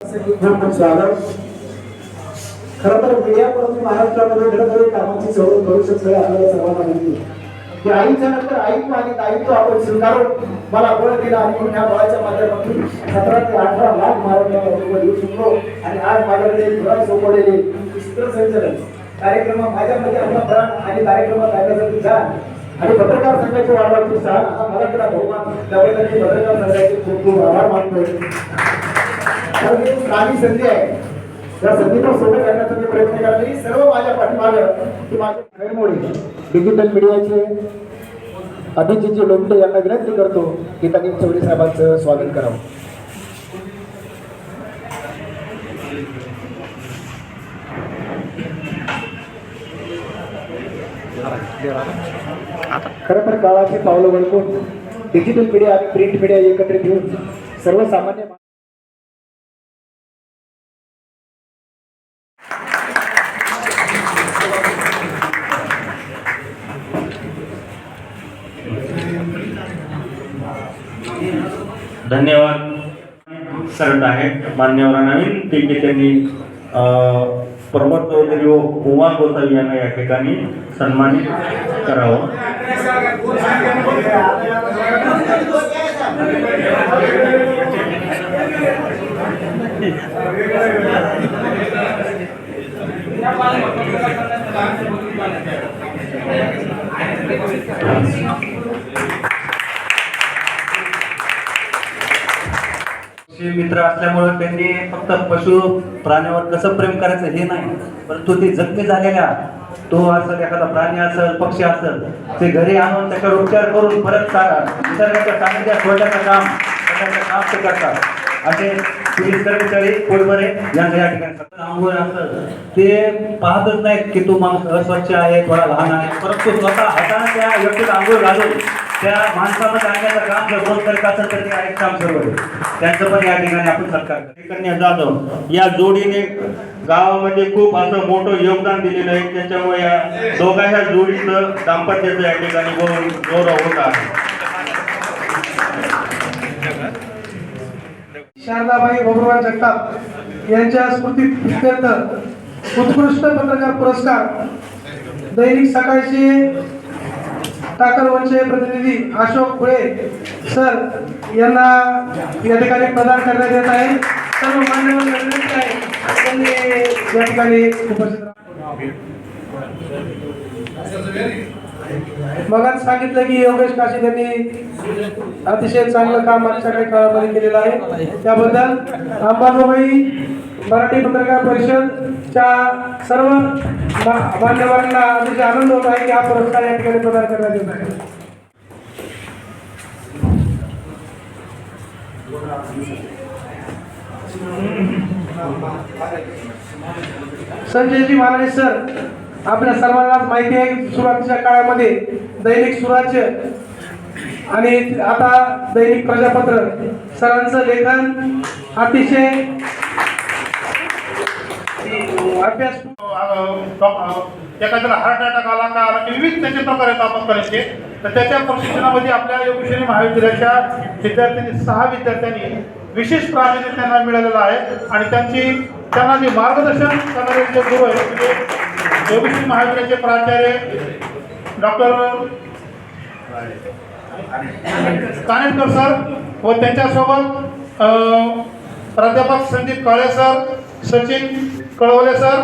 स्वागत. खरं तर मीडिया परंतु महाराष्ट्रामध्ये घडणारी कामाची चळवळ करू शकते आपल्याला सर्वांना माहिती की आईच्या नंतर आईत्व आणि दायित्व आपण स्वीकारून मला बळ दिला आणि ह्या बळाच्या माध्यमातून 17 ते 18 लाख महाराष्ट्राला देऊ शकलो. आणि आज माझ्याकडे घोडा सोपवलेले चित्रसंचलन कार्यक्रम माझ्यामध्ये आपला प्राण आणि कार्यक्रम काढण्यासाठी जाण आणि पत्रकार संघाची वाढवायची स्थान हा मला त्याला बहुमान त्याबद्दल पत्रकार संघाचे खूप खूप आभार मानतोय. काही संधी आहे त्या संधीचा सोबत करण्याचा मी प्रयत्न करते. सर्व माझ्या पाठीमागं की माझे खैरमोडी डिजिटल मीडियाचे अभिजितजी लोमटे यांना विनंती करतो की त्यांनी चौधरी साहेबांचं स्वागत करावं. खरं तर काळाची पावलं वळकून डिजिटल मीडिया आणि प्रिंट मीडिया एकत्रित घेऊन सर्वसामान्य धन्यवाद सरट आहे मान्यवरांना विनंती की त्यांनी प्रमोद चौधरी व उमा गोसावी यांना या ठिकाणी सन्मानित करावं. मित्र असल्यामुळे त्यांनी फक्त पशु प्राण्यावर कसं प्रेम करायचं हे नाही, परंतु ते जखमी झालेल्या तो असेल एखादा प्राणी असेल पक्षी असेल ते घरी आणून त्याच्यावर उपचार करून परत निसर्गाच्या सानिध्यात सोडण्याचं काम ते करतात. असे पोलीस कर्मचारी पोटभरे यांचं या ठिकाणी सतत आंघोळ असेल ते पाहतच नाहीत की तो माणूस अस्वच्छ आहे थोडा लहान आहे, परंतु स्वतः हाताने त्या व्यक्तीला आंघोळ घालून त्या माणसामध्ये आणण्याचं काम जर कोण करत असेल तर ते एक काम सर्व आहे. त्यांचं पण या ठिकाणी आपण सत्कार करण्यात जातो. या जोडीने गावामध्ये खूप असं मोठं योगदान दिलेलं आहे. त्याच्यामुळे या दोघांच्या जोडीचं दाम्पत्याचं या ठिकाणी गौरव होत आहे. शारदाबाई भगवान जगताप यांच्या स्मृतीप्रीत्यर्थ उत्कृष्ट पत्रकार पुरस्कार दैनिक सकाळचे टाकरवनचे प्रतिनिधी अशोक खुळे सर यांना या ठिकाणी प्रदान करण्यात येत आहे. सर्व मान्यवर विनंती आहे त्यांनी या ठिकाणी उपस्थित मगाच सांगितलं की योगेश काशी त्यांनी अतिशय चांगलं काम मागच्या काही काळामध्ये केलेलं आहे. त्याबद्दल अंबाजोबाई मराठी पत्रकार परिषदच्या सर्व मान्यवरांना अतिशय आनंद होत आहे की हा पुरस्कार या ठिकाणी प्रदान करण्यात येत आहे. संजयजी मालाने सर आपल्या सर्वांनाच माहिती आहे सुरुवातीच्या काळामध्ये दैनिक स्वराज्य आणि आता दैनिक प्रजापत्र सरांचं लेखन अतिशय अभ्यास एखाद्याला हार्ट अटॅक आला का आला की विविध त्याचे प्रकार आहेत आपण करायचे. तर त्याच्या प्रशिक्षणामध्ये आपल्या योगेश्वरी महाविद्यालयाच्या विद्यार्थ्यांनी 6 विद्यार्थ्यांनी विशेष प्राधान्य त्यांना मिळालेलं आहे. आणि त्यांना जे मार्गदर्शन करणारे जे गुरु आहेत म्हणजे योगेश्वरी महाविद्यालयाचे प्राचार्य डॉक्टर कानेटकर सर व त्यांच्यासोबत प्राध्यापक संदीप काळे सर, सचिन कळवले सर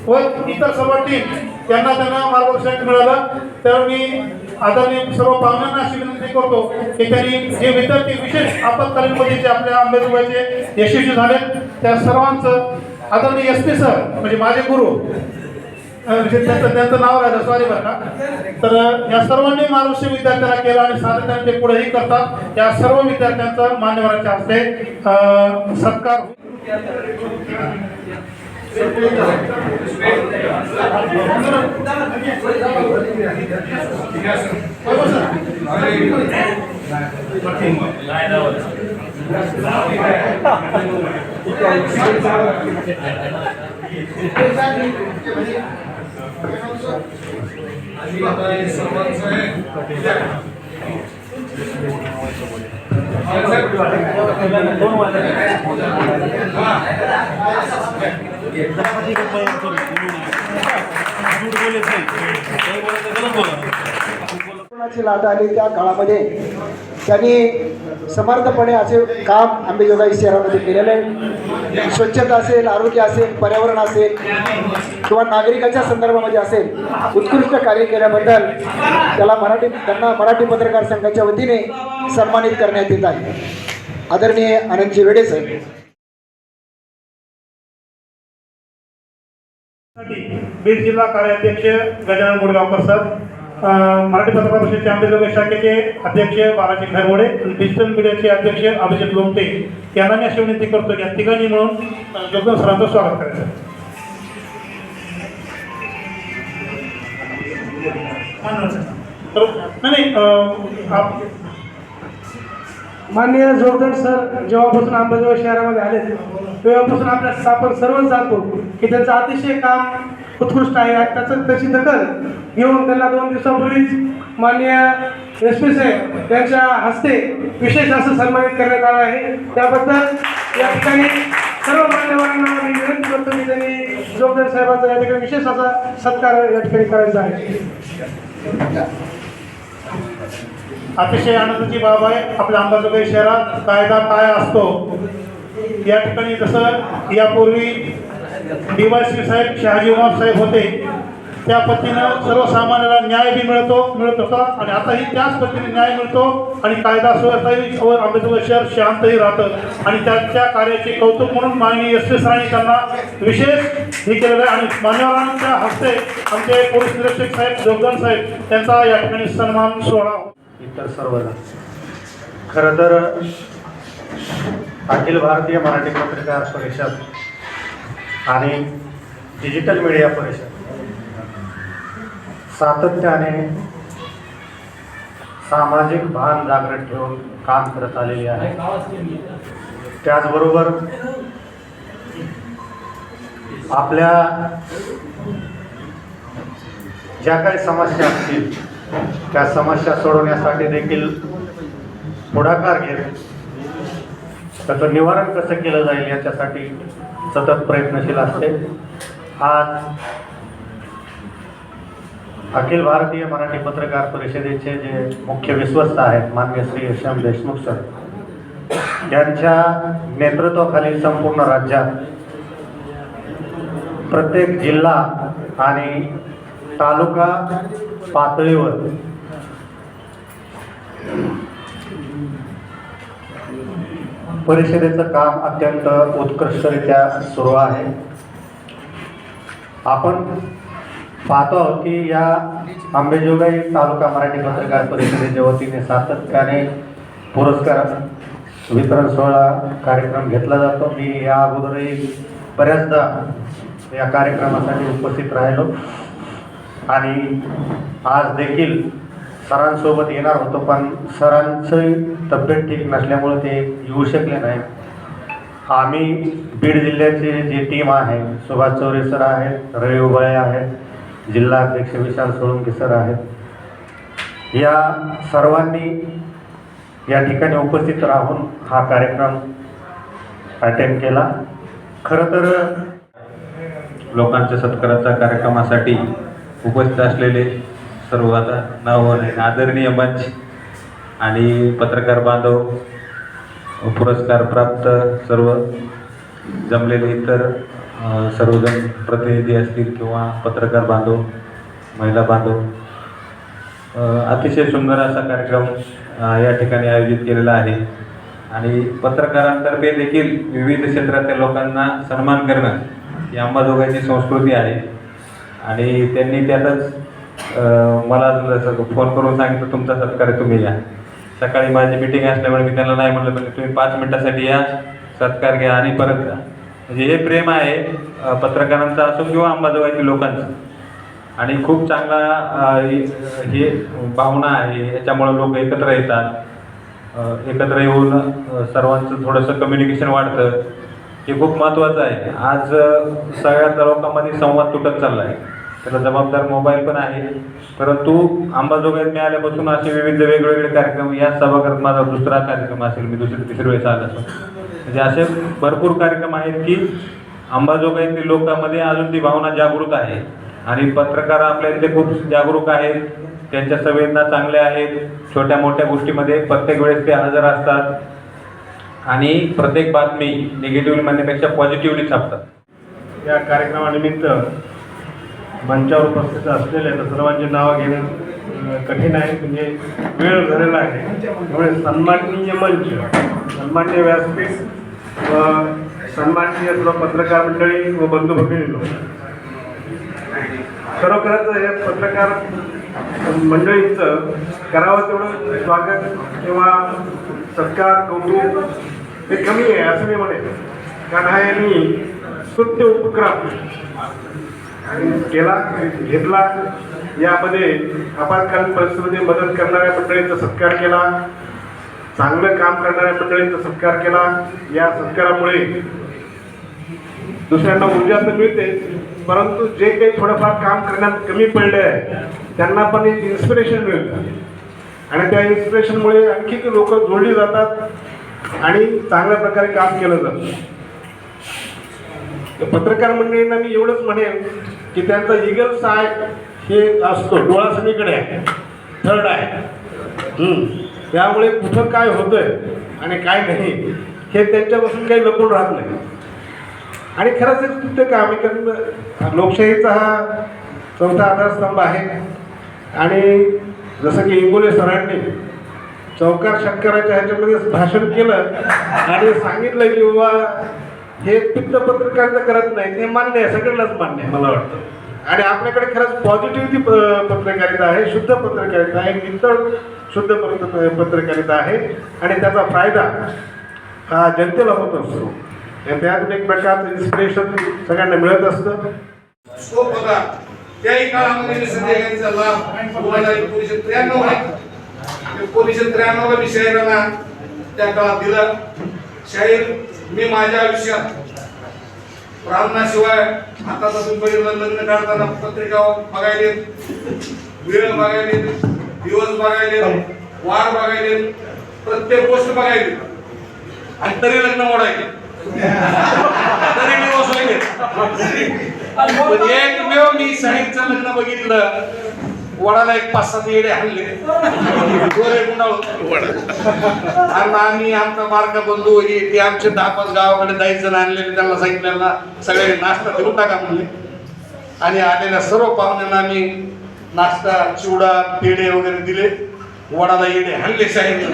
व इतर सर्व टीम त्यांना मार्गदर्शन मिळालं. तर मी आदरणीय सर्व पाहुण्यांना अशी विनंती करतो की त्यांनी जे विद्यार्थी विशेष आपत्कालीन आपल्या अंबेजोगाईचे यशस्वी झाले त्या सर्वांचं आदरणीय SP सर म्हणजे माझे गुरु त्यांचं नाव राहिलं सॉरी बरं का. तर या सर्वांनी मार्गदर्शन विद्यार्थ्यांना केलं आणि सातत्याने ते पुढेही करतात. या सर्व विद्यार्थ्यांचा मान्यवरांच्या हस्ते सत्कार सर्वांचं कोरोनाची लाट आली त्या काळामध्ये त्यांनी समर्थपणे असे काम अंबेजोगाई शहरामध्ये केलेलं आहे. स्वच्छता असेल, आरोग्य असेल, पर्यावरण असेल किंवा नागरिकांच्या संदर्भामध्ये असेल, उत्कृष्ट कार्य केल्याबद्दल त्यांना मराठी पत्रकार संघाच्या वतीने सन्मानित करण्यात येत आहे. आदरणीय आनंदजी वेडे साहेब. बीड जिल्हा कार्याध्यक्ष गजानन गुडगावकर सर, मराठी पत्रकार परिषदेचे अंबेजोगाई शाखेचे अध्यक्ष बालाजी खैरवडे, डिजिटल मीडियाचे अध्यक्ष अभिजित लोमटे यांना मी अशी विनंती करतो की या तिघांनी मिळून जोगदन सरांचं स्वागत करायचं. माननीय जोगदंड सर जेव्हापासून अंबेजोगाई शहरामध्ये आले तेव्हापासून आपल्या आपण सर्वच जाणतो की त्यांचं अतिशय काम उत्कृष्ट आहे. त्याची दखल घेऊन त्यांना 2 दिवसापूर्वीच माननीय SP साहेब यांच्या हस्ते विशेष असं सन्मानित करण्यात आलं आहे. त्याबद्दल या ठिकाणी सर्व मान्यवरांना मी विनंती करतो की त्यांनी जोगदंड साहेबांचा या ठिकाणी विशेष असा सत्कार या ठिकाणी करायचा आहे. अतिशय आनंदाची बाब आहे. आपल्या अंबेजोगाई शहरात कायदा काय असतो या ठिकाणी जसं यापूर्वी DYC साहेब शहाजी उमाप साहेब होते त्या पद्धतीनं सर्वसामान्याला न्याय बी मिळत होता आणि आताही त्याच पद्धतीने न्याय मिळतो आणि कायदा सुव्यवस्थाही अंबेजोगाई शहर शांतही राहतं आणि त्यांच्या कार्याचे कौतुक म्हणून माननीय SP सरांनी त्यांना विशेष हे केलेलं आहे आणि मान्यवरांच्या हस्ते आमचे पोलीस निरीक्षक साहेब जोगदंड साहेब यांचा या ठिकाणी सन्मान सोहळा. इतर सर्वजण खरं तर अखिल भारतीय मराठी पत्रकार परिषद आणि डिजिटल मीडिया परिषद सातत्याने सामाजिक भान जागृत ठेवून काम करत आलेली आहे. त्याचबरोबर आपल्या ज्या काही समस्या असतील त्या समस्या सोडवण्यासाठी देखील पुढाकार घेत त्याचं निवारण कसं केलं जाईल याच्यासाठी सतत प्रयत्नशील असते. आज अखिल भारतीय मराठी पत्रकार परिषदेचे जे मुख्य विश्वस्त आहेत माननीय श्री यशवंत देशमुख सर यांच्या नेतृत्वाखाली संपूर्ण राज्यात प्रत्येक जिल्हा आणि तालुका पातळीवर परिषदेचं काम अत्यंत उत्कृष्टरित्या सुरू आहे. आपण पाहतो की या अंबेजोगाई तालुका मराठी पत्रकार परिषदेच्या वतीने सातत्याने पुरस्कार वितरण सोहळा कार्यक्रम घेतला जातो. मी या अगोदरही बऱ्याचदा या कार्यक्रमासाठी उपस्थित राहिलो आणि आज देखील सरांसोबत येणार होतो पण सरांची तब्येत ठीक नसल्यामुळे ते येऊ शकले नाही. आम्ही बीड जिल्ह्याचे जी टीम आहे सुभाष चौरे सर आहेत, रवी उबाळे आहेत, जिल्हा अध्यक्ष विशाल सोळंकी सर आहेत, या सर्वांनी या ठिकाणी उपस्थित राहून हा कार्यक्रम अटेंड केला. खरं तर लोकांच्या सत्काराच्या कार्यक्रमासाठी उपस्थित असलेले सर्व आता नाव आदरणीय मंच आणि पत्रकार बांधव, पुरस्कार प्राप्त सर्व जमलेले इतर सर्वजण प्रतिनिधी असतील किंवा पत्रकार बांधव, महिला बांधव, अतिशय सुंदर असा कार्यक्रम या ठिकाणी आयोजित केलेला आहे आणि पत्रकारांतर्फे देखील विविध क्षेत्रातील लोकांना सन्मान करणं ही अंबाजोगाईची संस्कृती आहे आणि त्यांनी त्यातच मला फोन करून सांगितलं तुमचा सत्कार तुम्ही या. सकाळी माझी मीटिंग असल्यामुळे मी त्यांना नाही म्हटलं म्हणजे तुम्ही 5 मिनिटासाठी या, सत्कार घ्या आणि परत जा. म्हणजे हे प्रेम आहे पत्रकारांचं असो किंवा अंबाजोगाईतील लोकांचं आणि खूप चांगला हे भावना आहे. याच्यामुळे लोक एकत्र येतात, एकत्र येऊन सर्वांचं थोडंसं कम्युनिकेशन वाढतं. हे खूप महत्त्वाचं आहे. आज सगळ्या लोकांमध्ये संवाद तुटत चालला आहे. त्याला जबाबदार मोबाईल पण आहे. परंतु अंबाजोगाईत मी आल्यापासून असे विविध वेगवेगळे कार्यक्रम, या सभागृहात माझा दुसरा कार्यक्रम असेल, मी तिसरी वेळेस आलो असेल. म्हणजे असे भरपूर कार्यक्रम आहेत की अंबाजोगाईतील लोकांमध्ये अजून ती भावना जागृत आहे आणि पत्रकार आपल्या इथे खूप जागरूक आहेत. त्यांच्या संवेदना चांगल्या आहेत. छोट्या मोठ्या गोष्टीमध्ये प्रत्येक वेळेस ते हजर असतात आणि प्रत्येक बातमी निगेटिव्हली म्हणण्यापेक्षा पॉझिटिव्हली छापतात. या कार्यक्रमानिमित्त मंचावर उपस्थित असलेल्या सर्वांची नावं घेणे कठीण आहे, म्हणजे वेळ झालेला आहे. त्यामुळे सन्माननीय मंच, सन्माननीय व्यासपीठ व सन्माननीय सर्व पत्रकार मंडळी व बंधू भगिनींनो, खरोखरच या पत्रकार मंडळींचं करावं तेवढं स्वागत किंवा सत्कार कौतुक हे कमी आहे असं मी म्हणेन. कारण हा यांनी स्तुत्य उपक्रम केला, घेतला. यामध्ये आपातकालीन परिस्थितीमध्ये मदत करणाऱ्या मंडळींचा सत्कार केला, चांगलं काम करणाऱ्या मंडळींचा सत्कार केला. या सत्कारामुळे दुसऱ्यांना ऊर्जा तर मिळते, परंतु जे काही थोडंफार काम करण्यात कमी पडले आहे त्यांना पण एक इन्स्पिरेशन मिळतं आणि त्या इन्स्पिरेशनमुळे आणखी लोक जोडली जातात आणि चांगल्या प्रकारे काम केलं जातं. पत्रकार मंडळींना मी एवढंच म्हणेन की त्यांचा इगल्स आय हे असतो, डोळा सगळीकडे आहे, थर्ड आहे. त्यामुळे कुठं काय होतंय आणि काय नाही हे त्यांच्यापासून काही लपून राहत नाही. आणि खरंच एक स्तुत्य काम आहे, कारण लोकशाहीचा हा चौथा आधारस्तंभ आहे. आणि जसं की इंगोले सरांनी चौकार षटकाराच्या ह्याच्यामध्ये भाषण केलं आणि सांगितलं की बाबा हे पित्त पत्रकारिता करत नाही, ते मान्य आहे, सगळ्यांनाच मान्य आहे मला वाटतं. आणि आपल्याकडे खरंच पॉझिटिव्ह ती पत्रकारिता आहे, शुद्ध पत्रकारिता आहे, नितळ शुद्ध पत्रकारिता आहे आणि त्याचा फायदा हा जनतेला होत असतो. त्यातून एक प्रकारचं इन्स्पिरेशन सगळ्यांना मिळत असतं. स्कोप होता त्याही काळामध्ये संध्याकाळचा लाभ 1993 आहे. 1993 ला मी शाहिरांना त्या काळात दिला. शाहीर मी माझ्या आयुष्यात ब्राह्मणाशिवाय हातापासून पहिलं लग्न काढताना पत्रिका बघायले, वेळ बघायले, दिवस बघायले, वार बघायले, प्रत्येक गोष्ट बघायली आणि तरी लग्न मोडायचे, तरी दिवस व्हायले. एकमेव मी शाहीरचं लग्न बघितलं, वडाला एक 5-7 येडे हल्ले, गोरे गुंडाळून. आणि आम्ही आमचा बारका बंधू ते आमचे 10-5 गावाकडे जायचं आणलेले, त्यांना सांगितलं सगळे नाश्ता देऊन टाका म्हणले. आणि आलेल्या सर्व पाहुण्यांना आम्ही नाश्ता, चिवडा, पेढे वगैरे दिले. वडाला येडे हल्ले शाहीर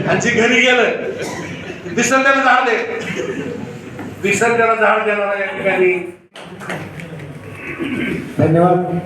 आणि जे घरी गेलं दिसन त्याला झाड दे, दिसन त्याला झाड देणारा या ठिकाणी. धन्यवाद.